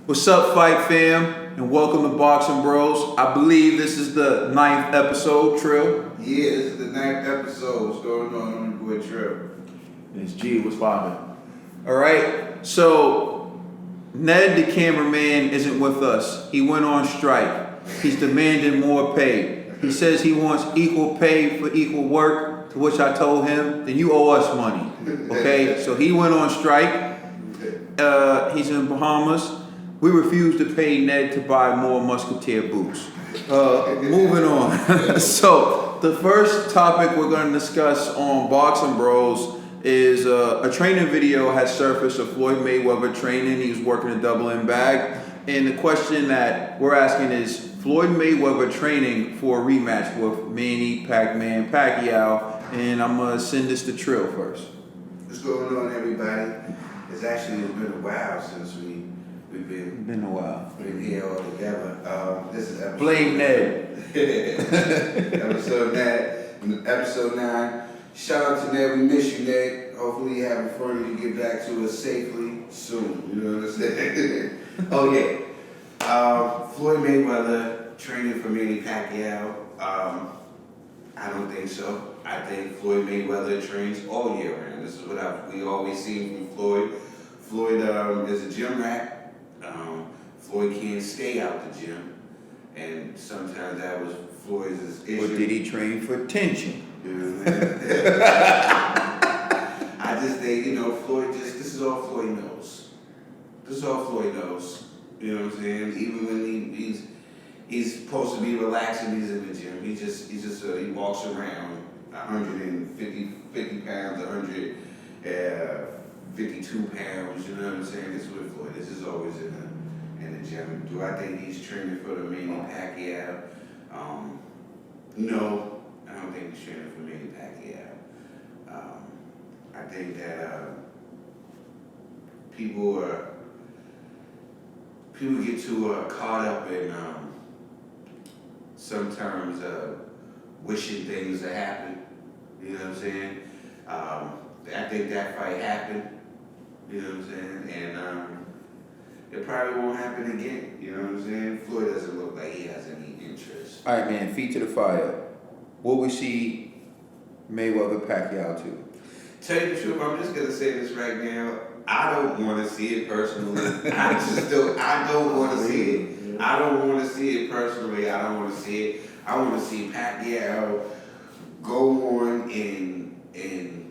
What's up, Fight Fam, and welcome to Boxing Bros. I believe this is the 9th episode, Trill. Yeah, this is the 9th episode. What's going on? I'm your boy Trill. It's G. What's poppin'? All right, so Ned, the cameraman, isn't with us. He went on strike. He's demanding more pay. He says he wants equal pay for equal work, to which I told him, then you owe us money. Okay, so he went on strike. He's in Bahamas. We refuse to pay Ned to buy more Musketeer boots. Moving on. So the first topic we're going to discuss on Boxing Bros is a training video has surfaced of Floyd Mayweather training. He was working a double M bag. And the question that we're asking is, Floyd Mayweather training for a rematch with Manny Pacquiao. And I'm going to send this to Trill first. What's going on, everybody? It's been a while since we've Been a while. been here all together. This is episode Blame Ned. episode 9. Shout out to Ned. We miss you, Ned. Hopefully you're having fun and you get back to us safely soon. You know what I'm saying? Oh, yeah. Floyd Mayweather training for Manny Pacquiao. I don't think so. I think Floyd Mayweather trains all year round. This is what we always see from Floyd. Floyd is a gym rat. Floyd can't stay out the gym, and sometimes that was Floyd's issue. Or did he train for tension? You know what I mean? I just think, Floyd this is all Floyd knows. This is all Floyd knows. You know what I'm saying? Even when he's supposed to be relaxing, he's in the gym. He walks around 50 pounds, 52 pounds. You know what I'm saying? This is what Floyd. This is always in the gym. Do I think he's training for the Manny Pacquiao? No, I don't think he's training for Manny Pacquiao. I think that people get too caught up in sometimes wishing things to happen. You know what I'm saying? I think that fight happened. You know what I'm saying? And it probably won't happen again. You know what I'm saying? Floyd doesn't look like he has any interest. All right, man. Feet to the fire. Will we see Mayweather Pacquiao too? Tell you the truth, I'm just gonna say this right now. I don't want to see it personally. I don't want to see it. I don't want to see it personally. I don't want to see it. I want to see Pacquiao go on and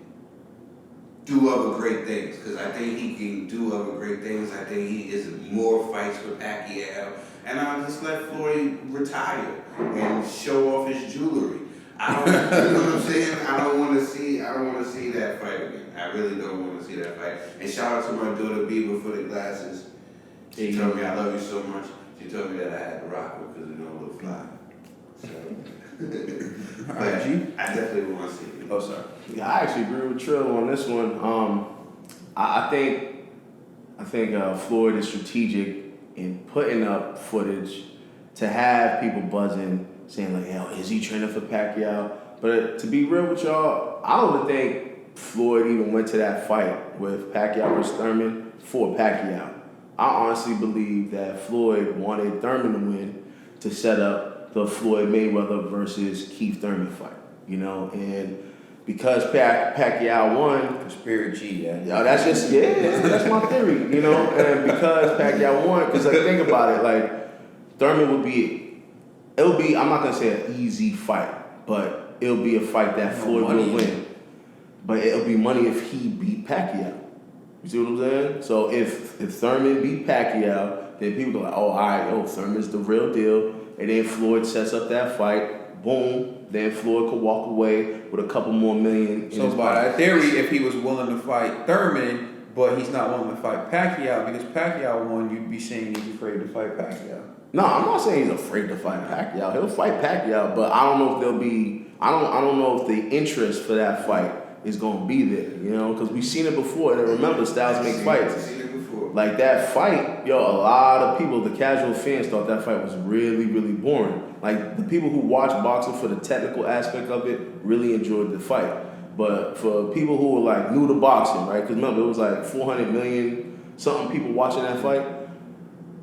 do other great things, because I think he can do other great things. I think he is more fights for Pacquiao, and I'll just let Floyd retire and show off his jewelry. You know what I'm saying? I don't want to see that fight again. I really don't want to see that fight. And shout out to my daughter Bieber for the glasses. She told me I love you so much. She told me that I had to rock her because it don't look fly. So, I definitely want to see it. Oh, sorry. Yeah, I actually agree with Trill on this one. I think Floyd is strategic in putting up footage to have people buzzing, saying like, "Yo, is he training for Pacquiao?" But to be real with y'all, I don't even think Floyd even went to that fight with Pacquiao versus Thurman for Pacquiao. I honestly believe that Floyd wanted Thurman to win to set up the Floyd Mayweather versus Keith Thurman fight, and because Pacquiao won, Conspiracy, yeah. that's that's my theory, and because Pacquiao won, because think about it, like Thurman it'll be, I'm not gonna say an easy fight, but it'll be a fight that Floyd will win. But it'll be money if he beat Pacquiao. You see what I'm saying? So if Thurman beat Pacquiao, then people go like, oh, all right, Thurman's the real deal. And then Floyd sets up that fight, boom, then Floyd could walk away with a couple more million in So his by pocket. that theory, if he was willing to fight Thurman, but he's not willing to fight Pacquiao, because Pacquiao won, you'd be saying he's afraid to fight Pacquiao. No, I'm not saying he's afraid to fight Pacquiao. He'll fight Pacquiao, but I don't know if there'll be. I don't know if the interest for that fight is gonna be there. Because we've seen it before. And remember, styles make fights. I've seen it before. Like that fight, a lot of people, the casual fans, thought that fight was really, really boring. Like the people who watch boxing for the technical aspect of it really enjoyed the fight. But for people who were like new to boxing, right? Because remember, it was like 400 million something people watching that fight.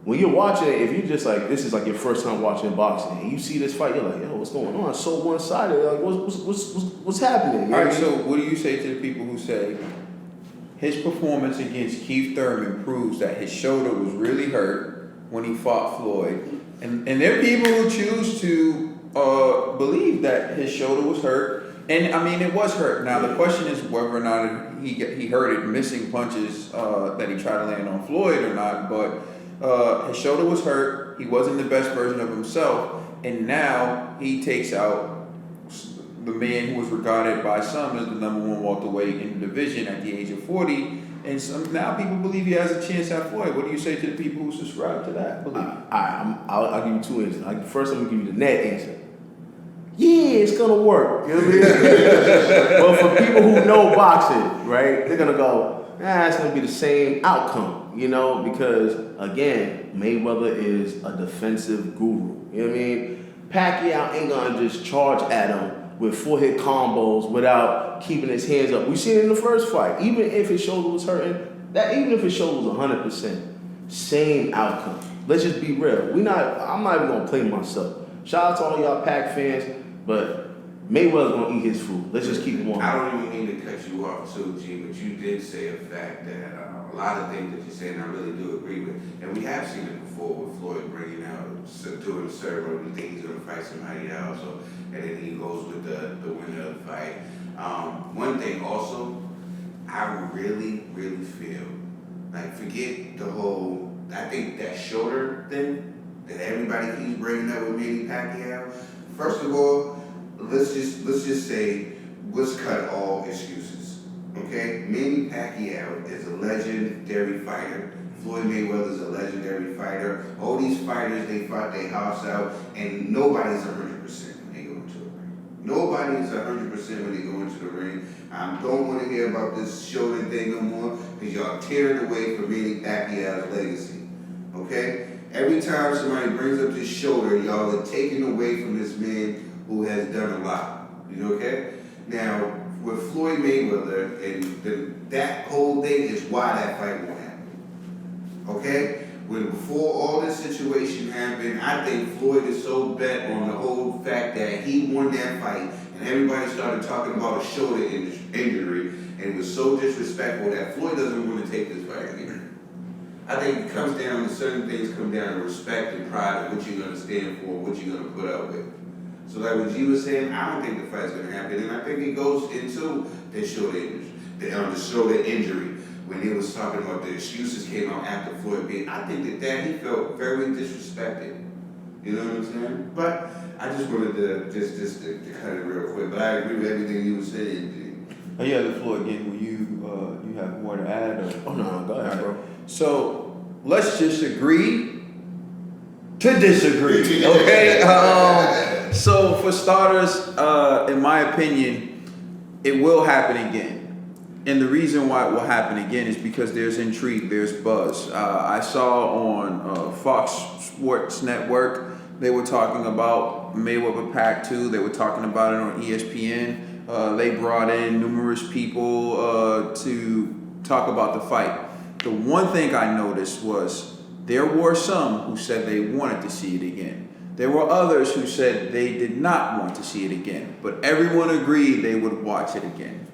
when you're watching it, if you just like, this is like your first time watching boxing, and you see this fight, you're like, yo, what's going on? It's so one-sided. Like, what's happening? You All know right, what I mean? so what do you say to the people who say his performance against Keith Thurman proves that his shoulder was really hurt when he fought Floyd? And there are people who choose to believe that his shoulder was hurt. And I mean, it was hurt. Now the question is whether or not he hurt it missing punches that he tried to land on Floyd or not. But his shoulder was hurt. He wasn't the best version of himself, and now he takes out the man who was regarded by some as the number one welterweight in the division at the age of 40. And now people believe he has a chance at Floyd. What do you say to the people who subscribe to that belief? I'll give you two answers. First, I'm gonna give you the net answer. Yeah, it's gonna work. You know what I mean? But for people who know boxing, right, they're gonna go, it's gonna be the same outcome, you know, because again, Mayweather is a defensive guru. You know what I mean? Pacquiao ain't gonna just charge at him with 4-hit combos without keeping his hands up. We seen it in the first fight. Even if his shoulder was hurting, even if his shoulder was 100%, same outcome. Let's just be real. I'm not even gonna play myself. Shout out to all y'all Pac fans. But Mayweather's gonna eat his food. Let's just keep going. I don't even mean to cut you off too, G, but you did say a fact that a lot of things that you're saying I really do agree with. And we have seen it before with Floyd bringing out, doing a ceremony, we think he's gonna fight somebody else, and then he goes with the winner of the fight. One thing also, I really, really feel, like forget the whole, I think that shoulder thing that everybody keeps bringing up with Manny Pacquiao. First of all, let's just say, let's cut all excuses, okay? Manny Pacquiao is a legendary fighter. Floyd Mayweather is a legendary fighter. All these fighters, they fought their house out, and nobody's 100% when they go into the ring. Nobody's 100% when they go into the ring. I don't want to hear about this shoulder thing no more, because y'all tearing away from Manny Pacquiao's legacy, okay? Every time somebody brings up this shoulder, y'all are taking away from this man who has done a lot. You know, okay? Now, with Floyd Mayweather, and that whole thing is why that fight won't happen. Okay? When before all this situation happened, I think Floyd is so bent on the whole fact that he won that fight, and everybody started talking about a shoulder injury, and it was so disrespectful that Floyd doesn't want to take this fight again. I think it comes down to certain things come down to respect and pride of what you're going to stand for, what you're going to put up with. So like what G was saying, I don't think the fight's going to happen. And I think it goes into the shoulder injury. When they was talking about the excuses came out after Floyd beat, I think that he felt very disrespected. You know what I'm saying? But I just wanted to just to cut it real quick. But I agree with everything you were saying. Oh yeah, the floor again. Will you have more to add? Or? Oh no, go ahead, bro. So let's just agree to disagree, okay? So for starters, in my opinion, it will happen again. And the reason why it will happen again is because there's intrigue, there's buzz. I saw on Fox Sports Network, they were talking about Mayweather Pacquiao. They were talking about it on ESPN. They brought in numerous people to talk about the fight. The one thing I noticed was there were some who said they wanted to see it again. There were others who said they did not want to see it again. But everyone agreed they would watch it again.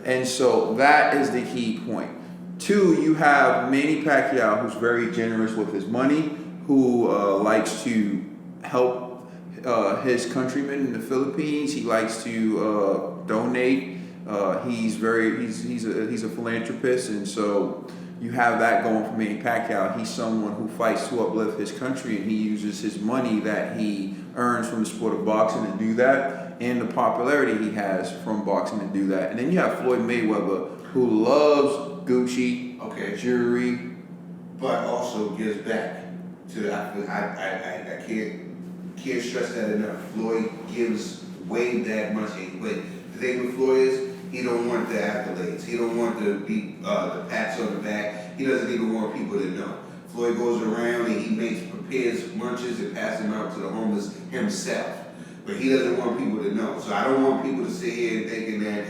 And so that is the key point. Two, you have Manny Pacquiao, who's very generous with his money, who likes to help his countrymen in the Philippines. He likes to donate. He's a philanthropist, and so you have that going for Manny Pacquiao. He's someone who fights to uplift his country, and he uses his money that he earns from the sport of boxing to do that, and the popularity he has from boxing to do that. And then you have Floyd Mayweather, who loves Gucci, jewelry, but also gives back to. I can't stress that enough. Floyd gives way that much. But the thing with Floyd is, he don't want the accolades. He don't want the pats on the back. He doesn't even want people to know. Floyd goes around and he prepares lunches and passes them out to the homeless himself. But he doesn't want people to know. So I don't want people to sit here thinking that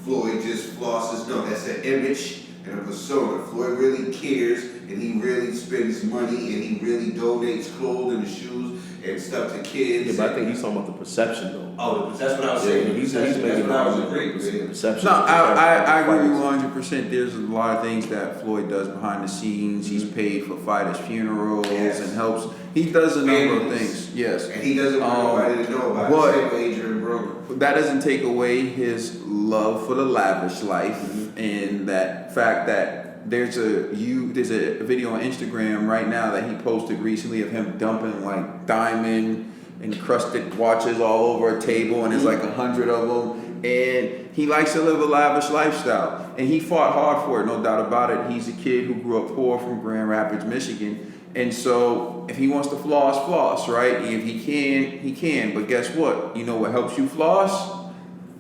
Floyd just flosses. No, that's an image and a persona. Floyd really cares and he really spends money and he really donates clothes and shoes and stuff to kids. Yeah, but I think he's talking about the perception though. Oh, that's what I was saying. He's That's making what I was the agreeing with. perception. No, I agree with you 100%. There's a lot of things that Floyd does behind the scenes. He's paid for fighters' funerals and helps. He does a number of things. Yes. And he doesn't want nobody to know about it. Same with Adrian Broner. That doesn't take away his love for the lavish life and that fact that there's a video on Instagram right now that he posted recently of him dumping like diamond encrusted watches all over a table, and there's like 100 of them. And he likes to live a lavish lifestyle, and he fought hard for it, no doubt about it. He's a kid who grew up poor from Grand Rapids, Michigan. And so if he wants to floss, right? If he can, he can. But guess what? You know what helps you floss?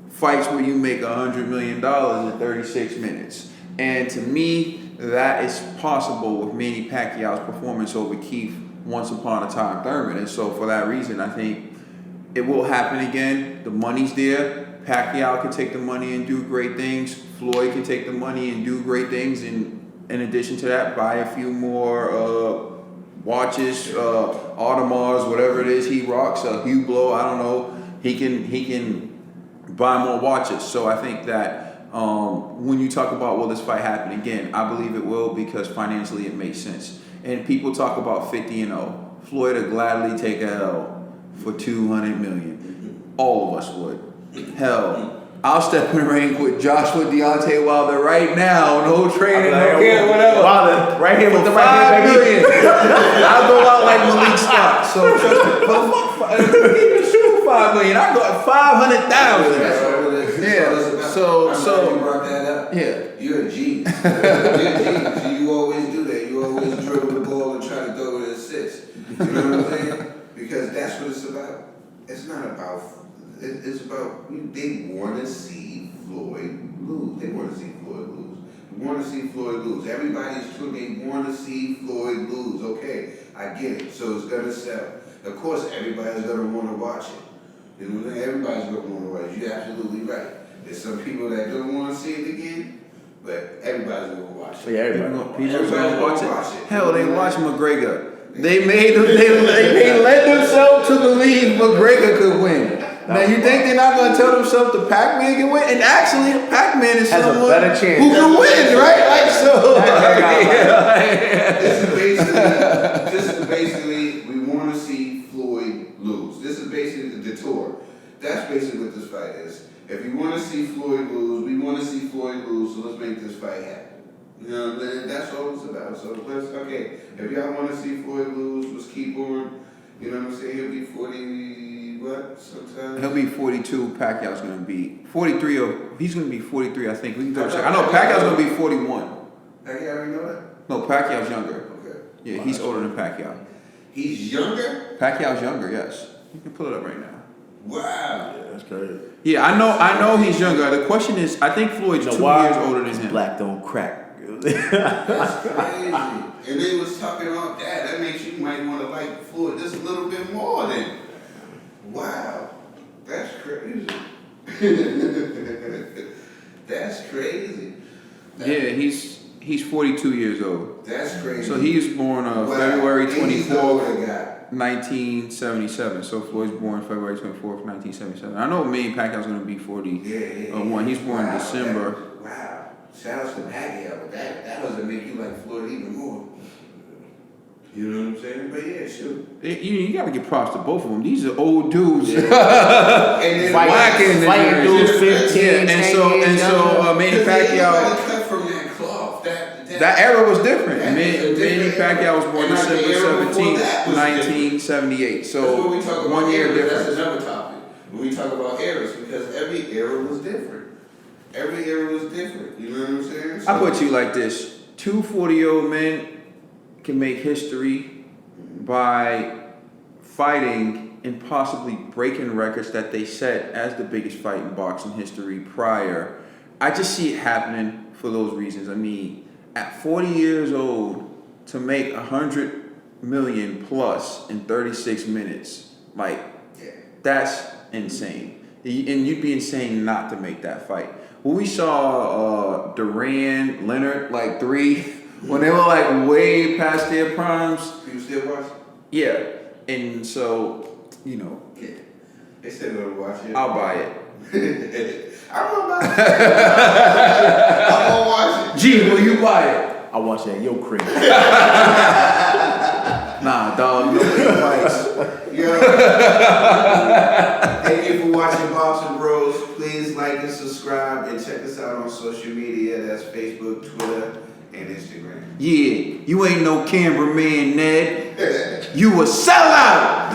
Fights where you make $100 million in 36 minutes. And to me, that is possible with Manny Pacquiao's performance over Keith once upon a time Thurman. And so for that reason, I think it will happen again. The money's there. Pacquiao can take the money and do great things. Floyd can take the money and do great things. And in addition to that, buy a few more watches, Audemars, whatever it is he rocks, Hublot, I don't know. He can buy more watches. So I think that when you talk about will this fight happen again, I believe it will because financially it makes sense. And people talk about 50-0. Floyd would gladly take a L for $200 million. All of us would. Hell, I'll step in the ring with Joshua Deontay Wilder right now. No training, no care, whatever. Wilder, right here with the $5 million. I'll go out like Malik Scott. So trust me, $5 million. I go at 500,000. Yeah. So you brought that up. Yeah. You're a G. You're a G. So you always do that. You always dribble the ball and try to throw it an assist. You know what I'm saying? Because that's what it's about. It's not about. It's about. They want to see Floyd lose. They want to see Floyd lose. They want to see Floyd lose. Everybody's true. They want to see Floyd lose. Okay, I get it. So it's gonna sell. Of course, everybody's gonna want to watch it. You know what I'm saying? Everybody's gonna want to watch it. You're absolutely right. There's some people that don't want to see it again, but everybody's gonna watch it. Yeah, everybody. People gonna watch it. Hell, they watch McGregor. They made them. They led themselves to believe McGregor could win. Now you think they're not gonna tell themselves the Pac-Man can win? And actually, Pac-Man is has someone a better chance who can win, right? Like so. This is basically we want to see Floyd lose. This is basically the detour. That's basically what this fight is. If you want to see Floyd lose, we want to see Floyd lose. So let's make this fight happen. You know what I'm saying? That's all it's about. So okay. If y'all want to see Floyd lose, let's keep on. You know what I'm saying? He'll be 40. What? Sometime? He'll be 42. Pacquiao's gonna be 43. He's gonna be 43. I think we can go check. I know Pacquiao's gonna be 41. Pacquiao already know that? No, Pacquiao's younger. Okay. Yeah, he's older than Pacquiao. He's younger? Pacquiao's younger. Yes, you can pull it up right now. Wow. Yeah, that's crazy. Yeah, I know he's younger. The question is, I think Floyd's 2 years older than him. Black don't crack. That's crazy. And they was talking about that. That makes you might want to like Floyd just a little bit more then. Wow. That's crazy. That's crazy. Yeah, he's 42 years old. That's crazy. So he was born February 24th, older guy. 1977. So Floyd's born February 24th, 1977. I know Manny Pacquiao's going to be 41. He's born in December. Wow. Shout out to Pacquiao, but that doesn't make you like Floyd even more. You know what I'm saying? But yeah, shoot. You got to give props to both of them. These are old dudes. Yeah. And then fighting dudes 15, and so Manny Pacquiao. Cut from that cloth. That era was different. Manny Pacquiao was born December 17th, 1978. So 1 year difference. That's another topic. When we talk about eras, because every era was different. Every era was different. You know what I'm saying? So, I put you like this: 2 40-year-old men can make history by fighting and possibly breaking records that they set as the biggest fight in boxing history prior. I just see it happening for those reasons. I mean, at 40 years old, to make 100 million plus in 36 minutes, like, that's insane. And you'd be insane not to make that fight. When we saw Duran, Leonard, like 3 when they were like way past their primes. You still watch? Yeah, and so you know, Yeah. They still gonna watch it. I'll buy it. I'm gonna buy it. I'm gonna watch it. G, will you buy it? I watch that Yo crib. Nah, dog, no advice. Yo. Thank you for watching Boxing Bros. Please like and subscribe and check us out on social media. That's Facebook, Twitter, and Instagram. Yeah, you ain't no cameraman, Ned. You a sellout.